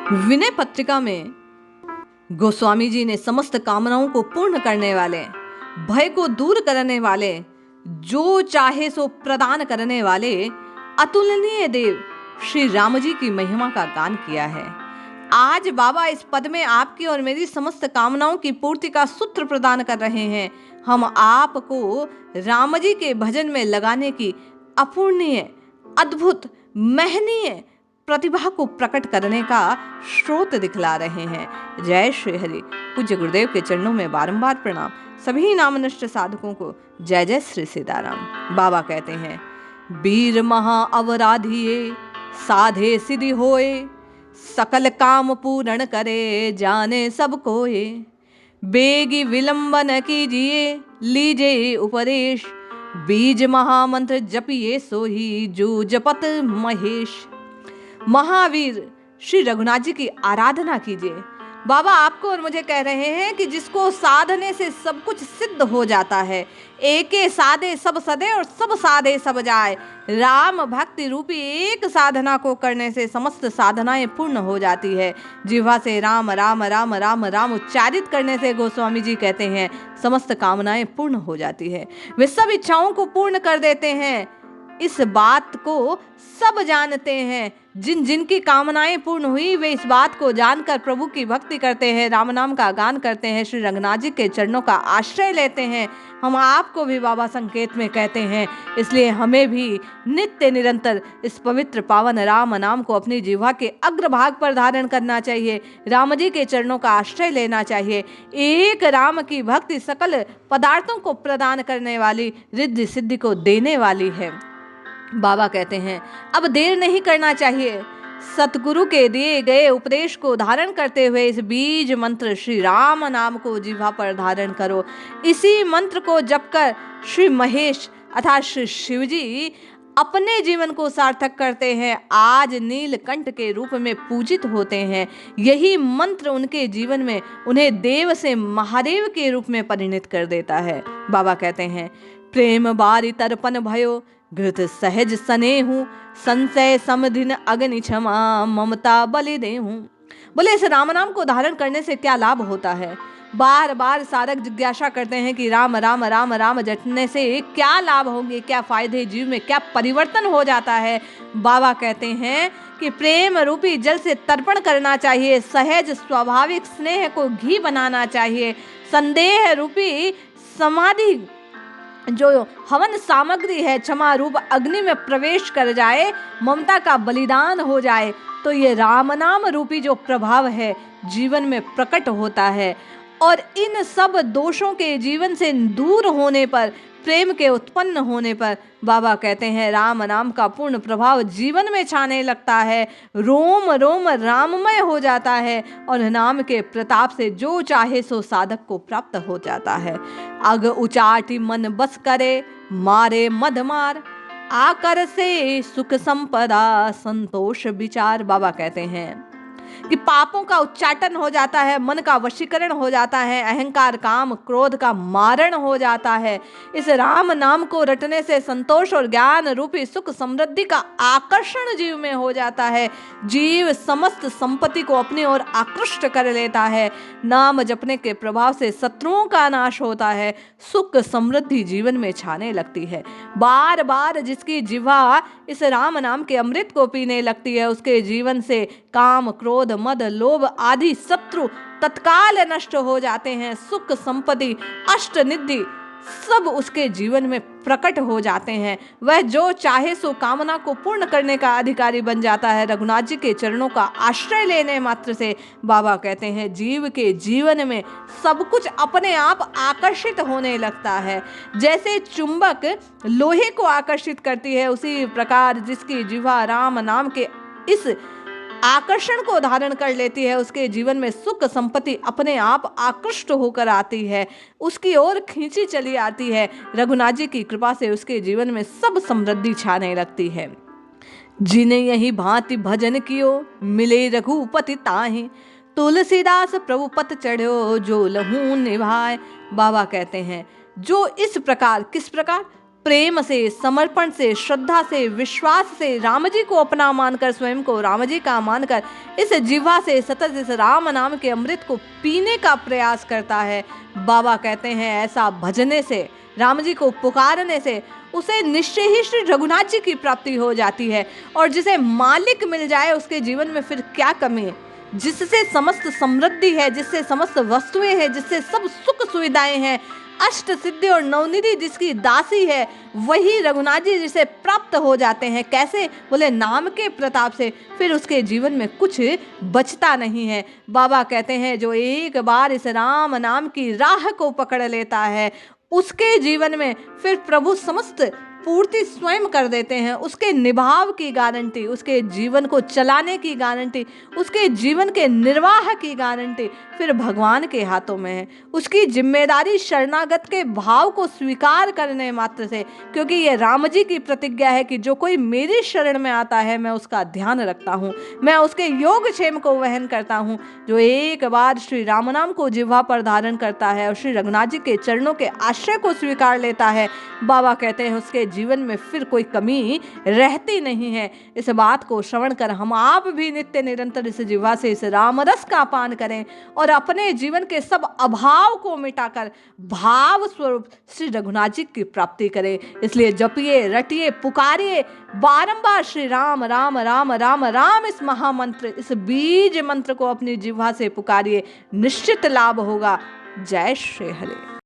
विनय पत्रिका में गोस्वामी जी ने समस्त कामनाओं को पूर्ण करने वाले, भय को दूर करने वाले, जो चाहे सो प्रदान करने वाले अतुलनीय देव श्री राम जी की महिमा का गान किया है। आज बाबा इस पद में आपकी और मेरी समस्त कामनाओं की पूर्ति का सूत्र प्रदान कर रहे हैं। हम आपको राम जी के भजन में लगाने की अपूर्णीय, अद्भुत, महनीय प्रतिभा को प्रकट करने का स्रोत दिखला रहे हैं। जय श्री हरि। पूज्य गुरुदेव के चरणों में बारंबार प्रणाम। सभी नामनिष्ठ साधकों को जय जय श्री सीताराम। बाबा कहते हैं, वीर महा अवराधिये साधे सिद्धि होए, सकल काम पूर्ण करे जाने सब कोए। बेगी विलंब न कीजिए लीजिए उपदेश, बीज महामंत्र जपिए सोही जो जपत महेश। महावीर श्री रघुनाथ जी की आराधना कीजिए। बाबा आपको और मुझे कह रहे हैं कि जिसको साधने से सब कुछ सिद्ध हो जाता है, एके साधे सब सदे और सब साधे सब जाए। राम भक्ति रूपी एक साधना को करने से समस्त साधनाएं पूर्ण हो जाती है। जिह्वा से राम राम राम राम राम उच्चारित करने से गोस्वामी जी कहते हैं समस्त कामनाएं पूर्ण हो जाती है। वे सब इच्छाओं को पूर्ण कर देते हैं। इस बात को सब जानते हैं। जिन जिनकी कामनाएं पूर्ण हुई वे इस बात को जानकर प्रभु की भक्ति करते हैं, राम नाम का गान करते हैं, श्री रघुनाथ जी के चरणों का आश्रय लेते हैं। हम आपको भी बाबा संकेत में कहते हैं, इसलिए हमें भी नित्य निरंतर इस पवित्र पावन राम नाम को अपनी जिह्वा के अग्रभाग पर धारण करना चाहिए। राम जी के चरणों का आश्रय लेना चाहिए। एक राम की भक्ति सकल पदार्थों को प्रदान करने वाली, रिद्धि सिद्धि को देने वाली है। बाबा कहते हैं अब देर नहीं करना चाहिए। सतगुरु के दिए गए उपदेश को धारण करते हुए इस बीज मंत्र श्री राम नाम को जिह्वा पर धारण करो। इसी मंत्र को जपकर श्री महेश अर्थात श्री शिव जी अपने जीवन को सार्थक करते हैं। आज नीलकंठ के रूप में पूजित होते हैं। यही मंत्र उनके जीवन में उन्हें देव से महादेव के रूप में परिणित कर देता है। बाबा कहते हैं, प्रेम बारी तर्पण भयो घृत सहज स्नेहु, संशय समधिन अग्नि क्षमा ममता बलि देहूं। बोले इस राम नाम को धारण करने से क्या लाभ होता है? बार बार साधक जिज्ञासा करते हैं कि राम राम राम राम जपने से क्या लाभ होंगे, क्या फायदे, जीव में क्या परिवर्तन हो जाता है। बाबा कहते हैं कि प्रेम रूपी जल से तर्पण करना चाहिए, सहज स्वाभाविक स्नेह को घी बनाना चाहिए, संदेह रूपी समाधि जो हवन सामग्री है क्षमा रूप अग्नि में प्रवेश कर जाए, ममता का बलिदान हो जाए, तो ये राम नाम रूपी जो प्रभाव है जीवन में प्रकट होता है। और इन सब दोषों के जीवन से दूर होने पर, प्रेम के उत्पन्न होने पर बाबा कहते हैं राम नाम का पूर्ण प्रभाव जीवन में छाने लगता है। रोम रोम राममय हो जाता है और नाम के प्रताप से जो चाहे सो साधक को प्राप्त हो जाता है। अग उचाटी मन बस करे मारे मद मार, आकर से सुख संपदा संतोष विचार। बाबा कहते हैं कि पापों का उच्चाटन हो जाता है, मन का वशीकरण हो जाता है, अहंकार काम क्रोध का मारण हो जाता है। इस राम नाम को रटने से संतोष और ज्ञान रूपी सुख समृद्धि का आकर्षण जीव में हो जाता है। जीव समस्त संपत्ति को अपनी ओर आकृष्ट कर लेता है। नाम जपने के प्रभाव से शत्रुओं का नाश होता है, सुख समृद्धि जीवन में छाने लगती है। बार बार जिसकी जिह्वा इस राम नाम के अमृत को पीने लगती है, उसके जीवन से काम क्रोध मद लोभ आदि शत्रु तत्काल नष्ट हो जाते हैं। सुख संपत्ति अष्ट निधि सब उसके जीवन में प्रकट हो जाते हैं। वह जो चाहे सो कामना को पूर्ण करने का अधिकारी बन जाता है। रघुनाथ जी के चरणों का आश्रय लेने मात्र से बाबा कहते हैं जीव के जीवन में सब कुछ अपने आप आकर्षित होने लगता है। जैसे चुंबक लोहे को आकर्षित करती है, उसी प्रकार जिसकी जिह्वा राम नाम के इस आकर्षण को धारण कर लेती है, उसके जीवन में सुख संपत्ति अपने आप आकृष्ट होकर आती है, उसकी ओर खींची चली आती है। रघुनाथ जी की कृपा से उसके जीवन में सब समृद्धि छाने लगती है। जिन्हें यही भांति भजन कियो मिले रघुपति ताहि, तुलसीदास प्रभु पत चढ़ो जो लहू निभाए। बाबा कहते हैं जो इस प्रकार, किस प्रकार, प्रेम से, समर्पण से, श्रद्धा से, विश्वास से राम जी को अपना मानकर, स्वयं को राम जी का मानकर इस जिह्वा से सतत इस राम नाम के अमृत को पीने का प्रयास करता है, बाबा कहते हैं ऐसा भजने से, राम जी को पुकारने से उसे निश्चय ही श्री रघुनाथ जी की प्राप्ति हो जाती है। और जिसे मालिक मिल जाए उसके जीवन में फिर क्या कमी है? जिससे समस्त समृद्धि है, जिससे समस्त वस्तुएं हैं, जिससे सब सुख सुविधाएं हैं, अष्ट सिद्धि और नवनिधि जिसकी दासी है, वही रघुनाथ जी जिसे प्राप्त हो जाते हैं। कैसे? बोले नाम के प्रताप से। फिर उसके जीवन में कुछ बचता नहीं है। बाबा कहते हैं जो एक बार इस राम नाम की राह को पकड़ लेता है, उसके जीवन में फिर प्रभु समस्त पूर्ति स्वयं कर देते हैं। उसके निभाव की गारंटी, उसके जीवन को चलाने की गारंटी, उसके जीवन के निर्वाह की गारंटी फिर भगवान के हाथों में है। उसकी जिम्मेदारी शरणागत के भाव को स्वीकार करने मात्र से, क्योंकि ये राम जी की प्रतिज्ञा है कि जो कोई मेरी शरण में आता है मैं उसका ध्यान रखता हूँ, मैं उसके योगक्षेम को वहन करता हूँ। जो एक बार श्री राम नाम को जिह्वा पर धारण करता है और श्री रघुनाथ जी के चरणों के आश्रय को स्वीकार लेता है, बाबा कहते हैं उसके जीवन में फिर कोई कमी रहती नहीं है। इस बात को श्रवण कर हम आप भी नित्य निरंतर इस जिह्वा से इस राम रस का पान करें और अपने जीवन के सब अभाव को मिटाकर भाव स्वरूप श्री रघुनाथ जी की प्राप्ति करें। इसलिए जपिए, रटिए, पुकारिए बारंबार श्री राम राम राम राम राम, इस महामंत्र, इस बीज मंत्र को अपनी जिह्वा से पुकारिए, निश्चित लाभ होगा। जय श्री हरि।